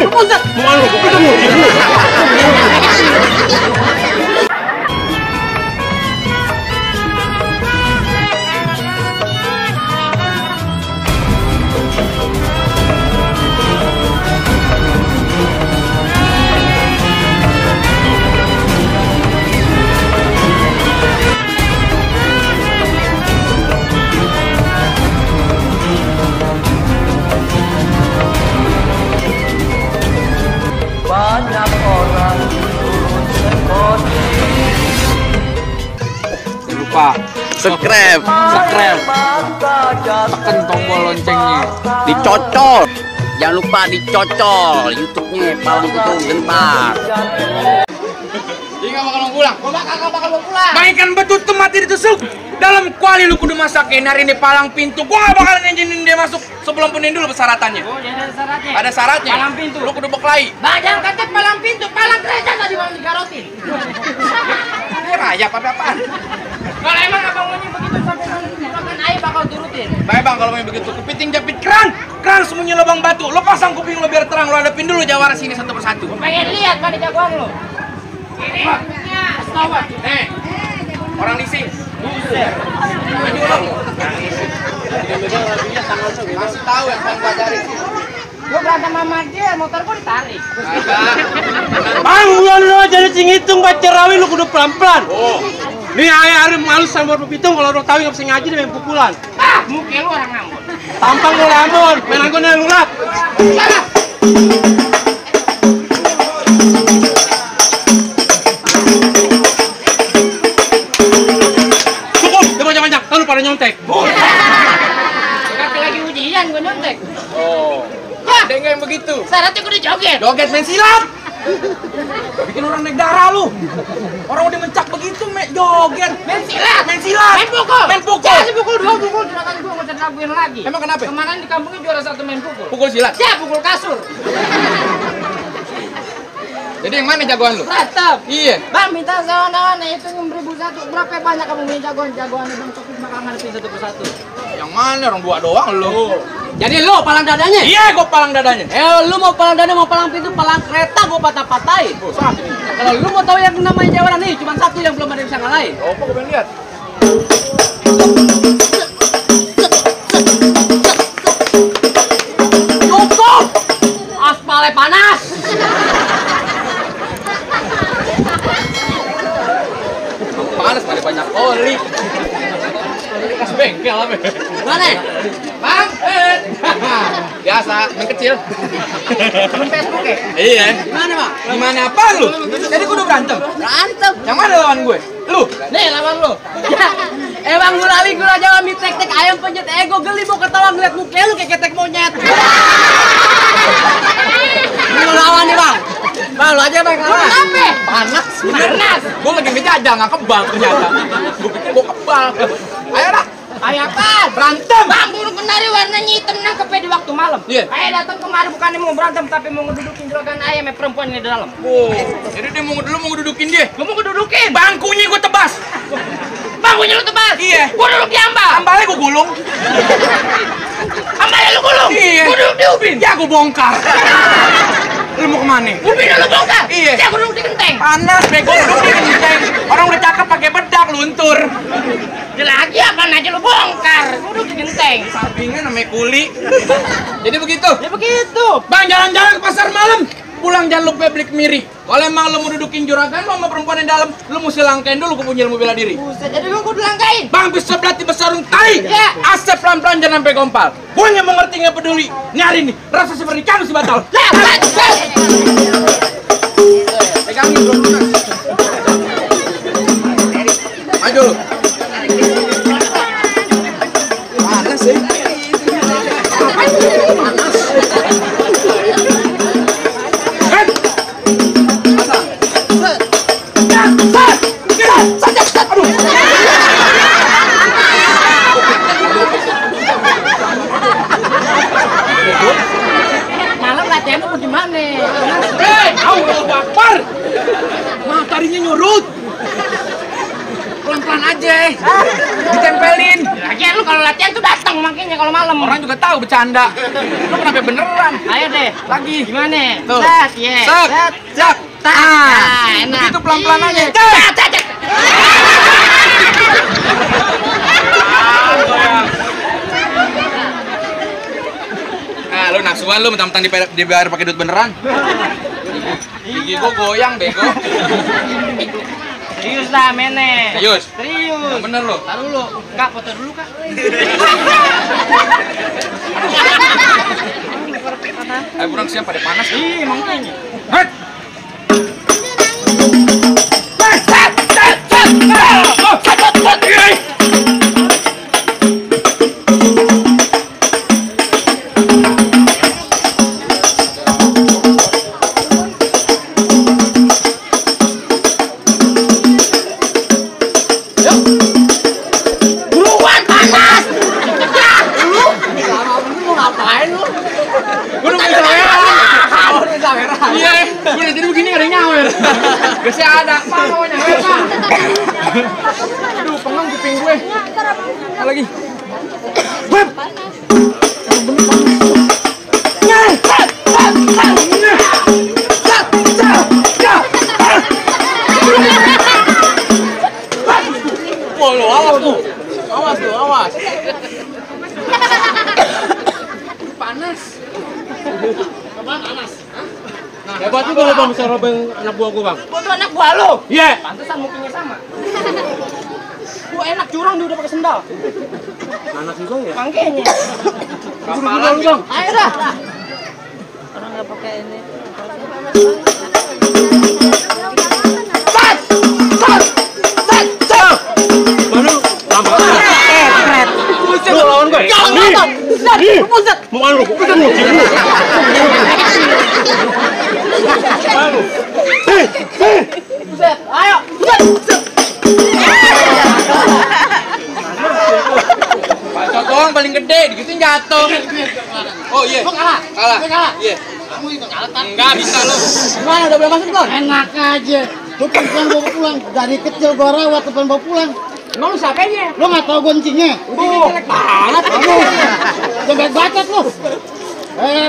Ustaz. Mau ketemu. Banyak orang turun sekoti. Jangan lupa subscribe, tekan tombol loncengnya, Dicocol. Jangan lupa dicocol YouTube-nya Palang Pintu Gentar. Jadi nggak bakal mau pulang. Gua bakal mau pulang. Mainkan betul tuh mati ditusuk. Dalam kuali lu kudu masakin hari ini palang pintu. Gua gak bakal ngizinin dia masuk sebelum penuhin dulu persyaratannya. Oh, jadi ada syaratnya. Ada syaratnya. Palang pintu. Lu kudu beklai. Jangan kata palang pintu, palang kereta tadi malam digarotin. Ini rayap apa-apaan. Kalau emang abangnya begitu sampai kan ayah bakal turutin. Baik bang, kalau mau begitu kepiting japit keran sembunyi lubang batu. Lo pasang kuping lo biar terang. Lo hadapin dulu jawara sini satu persatu. Pengen lihat mana jagoan lo. Ini Astawa. Orang leasing. Maju lo. Kasih tahu yang paling bajarin. Gua berantem sama dia, motor gua ditarik. Bang, lo jadi cingitung baca rawi lu kudu pelan-pelan. Oh. Nih ayah hari malus sama berpitung kalau udah tahu nggak bisa ngaji dia main pukulan. Mungkin lu orang ngambon. Tampang lo lamun, main angkon yang lulat. Cukup, dia panjang-panjang, lalu pada nyontek. Kaki lagi ujian gua nyontek. Oh. Ya, Ada nggak yang begitu? syaratnya gua dijoget. Joget main silat. Bikin orang naik darah lu. Orang udah mencak begitu joget. Main silat. Main silat. Main pukul. Main pukul. Ya, si pukul 2 pukul silakan gua nggak usah raguin lagi. Emang kenapa? Kemarin di kampungnya juara 1 main pukul. Pukul silat. Ya, pukul kasur. Jadi yang mana jagoan lu? Tetap. Iya. Bang, minta kawan-kawan itu 6.001. Berapa banyak kamu punya jagoan-jagoan Bang Topik bakal ngadepin satu persatu. Yang mana orang dua doang lu? Jadi lo palang dadanya? Iya, gua palang dadanya. Lu mau palang dada, mau palang pintu, palang kereta gua patah-patahin. Oh, sakit ini. Kalau lu mau tahu yang namanya jawaran nih, cuma satu yang belum ada yang bisa ngalahin. Oh, apa gua pengen lihat? Cukup! Aspalnya panas! Panas kali banyak oli. Kas bengkel apa? Mana? Bang, biasa, yang kecil. Temen Facebook ya? Iya. Mana, Bang? Gimana apa lu? Jadi gua udah berantem. Berantem. Yang mana lawan gue? Lu. Nih, lawan lu. Emang gulali gula Jawa mie tek-tek ayam penyet ego geli mau ketawa ngeliat muka lu kayak ketek monyet. Lu lawan nih, Bang. Bang, lu aja Bang lawan. Kenapa? Panas. Panas. Gue lagi ngejajah nggak kebal ternyata. Gue pikir gue kebal. Ayo dah. Ayo apa? Berantem. Bang, burung kenari warnanya hitam nangkepnya di waktu malam. Iya. Ayah datang kemari bukannya mau berantem tapi mau ngedudukin juragan ayam perempuan ini di dalam. Oh, jadi dia mau ngedudukin dia. Gua mau ngedudukin. Bangkunya gue tebas. Bangkunya lu tebas. Iya. Gua duduk di ambal. Ambalnya gue gulung. Ambalnya lu gulung. Iya. Gua duduk di ubin. Ya gue bongkar. Lu mau kemana? Ubinnya lu bongkar. Iya. Ya gua duduk di genteng. Panas, bego duduk di genteng. Orang udah cakep pakai bedak luntur. Ya lagi apaan aja lu bongkar. Gua duduk di genteng. Sampingnya namanya kuli. Jadi begitu. Ya begitu. Bang, jalan-jalan ke pasar malam. Pulang jangan lupa beli kemiri. Kalau emang lo mau dudukin juragan lo sama perempuan yang dalam, lo mesti langkain dulu ke punya ilmu bela diri. Buset, jadi gua kudu langkain. Bang, bisa berarti besarung tali. Iya. Asap pelan-pelan jangan sampai gompal. Gue nggak mengerti nggak peduli. Nyari nih, rasa seperti ikan si batal. Lah, Pegangin belum lunas. Maju lo. Panas sih. Panas. malam latihan lu gimana? Allahu Akbar. Mataharinya nyurut. pelan-pelan aja. Ditempelin. Lagian lu kalau latihan tuh datang makanya kalau malam. Orang juga tahu bercanda. Lu kenapa beneran? Ayo deh. Lagi. Gimana? Tuh. Set, ye. Set. Set. Enak. Begitu pelan-pelan aja. Cet. Nah, lu nafsuan lu mentang-mentang dibayar pakai duit beneran. Gigi gua goyang bego. Serius dah, Mene. Serius? Serius. Yang bener lu. Taruh dulu. Kak, foto dulu, Kak. Ayo kurang siap pada panas. Ih, makanya. Hei. Buruan panas. Lu ngapain lu? Gua udah iya, gue jadi begini ada yang nyawer. Biasanya ada, mau nyawer Pak. Aduh, pengang kuping gue. Lagi. Web. Awas. Panas. Hebat juga lu Bang bisa robeng anak buah gua, Bang. Gua tuh anak buah lu. Iya. Pantesan mukanya sama. Gua enak curang dia udah pakai sendal. Anak juga ya. Makanya. Kapalan Bang, Bang. Ayo dah. Orang nggak pakai ini. Mana? Lama. Buset. Lu lawan gue. Jangan nonton. Buset. Mau anu, udah lu. Buset. Ayo. Buset. Bacot doang paling gede, digituin jatuh. Oh iya. Lu kalah. Kalah. Lu kalah. Iya. Kamu itu kalah kan? Enggak bisa lu. Gimana udah boleh masuk, Gon? Enak aja. Lu pengen bawa pulang. Dari kecil gua rawat tuh pengen bawa pulang. Emang lu siapanya? Lu nggak tahu goncinya? Jelek banget. Lu jangan bacot lu.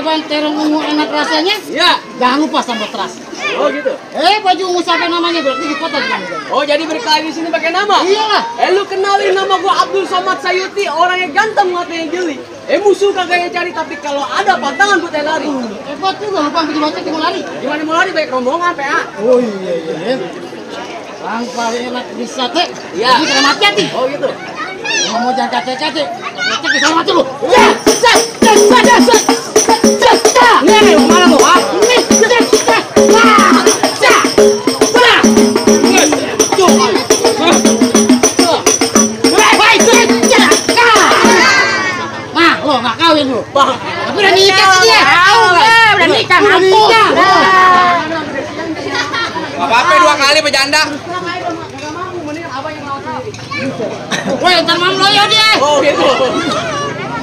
Bang, terong ungu enak rasanya? Iya. Jangan lupa sambal terasi. Oh gitu. Baju ungu siapa namanya? Berarti di kota juga. Oh, jadi berkelahi di sini pakai nama? Iyalah. Lu kenalin nama gua Abdul Somad Sayuti, orang yang ganteng matanya jeli. Musuh kagak yang cari, tapi kalau ada pantangan buat yang lari. Hebat juga lu Bang, bikin bacot mau lari. Gimana mau lari, baik rombongan, PA. Oh iya. Bang paling enak di sate. Iya. Jadi kena mati. Oh gitu. Mau jangan kacek-kacek. Kacek bisa mati lu. Ya, set. Nih, mau kemana lu, ha? Nah, lo nggak kawin lu. Bang, Tapi udah nikah sih dia. Udah nikah, Udah mampu. nikah. Gak apa-apa 2 kali bercanda. Woi, ntar malam loyo dia. oh gitu.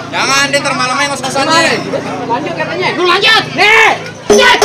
Jangan dia ntar malamnya ngos-ngosan aja. Lanjut katanya. Lu lanjut. Nih. Set.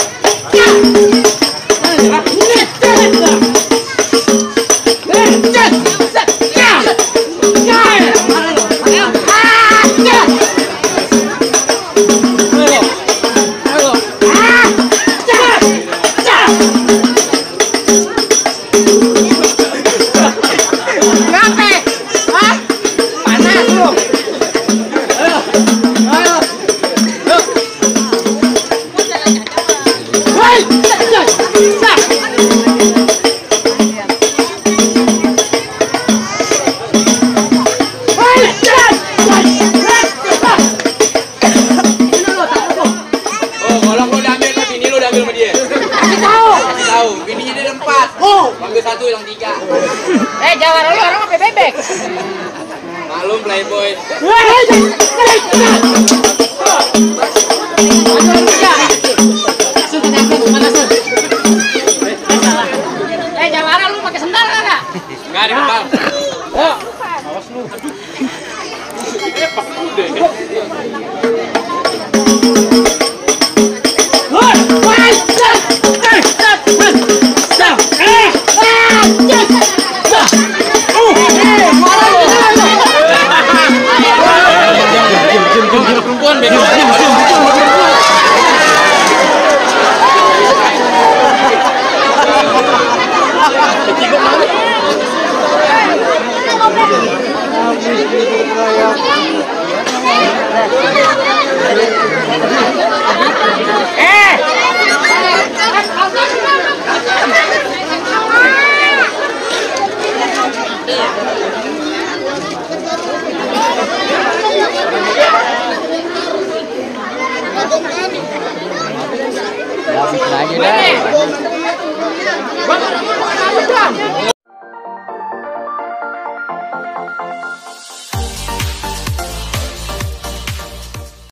Oh, kalau lu udah ambil ke bini lu udah ambil sama dia. Kasih tahu. Bininya dia ada 4. Ambil 1 hilang 3. Jawara lu orang apa bebek? Malum playboy. Jawara lu pakai sendal enggak? Enggak ada kepal. Habis aja dah.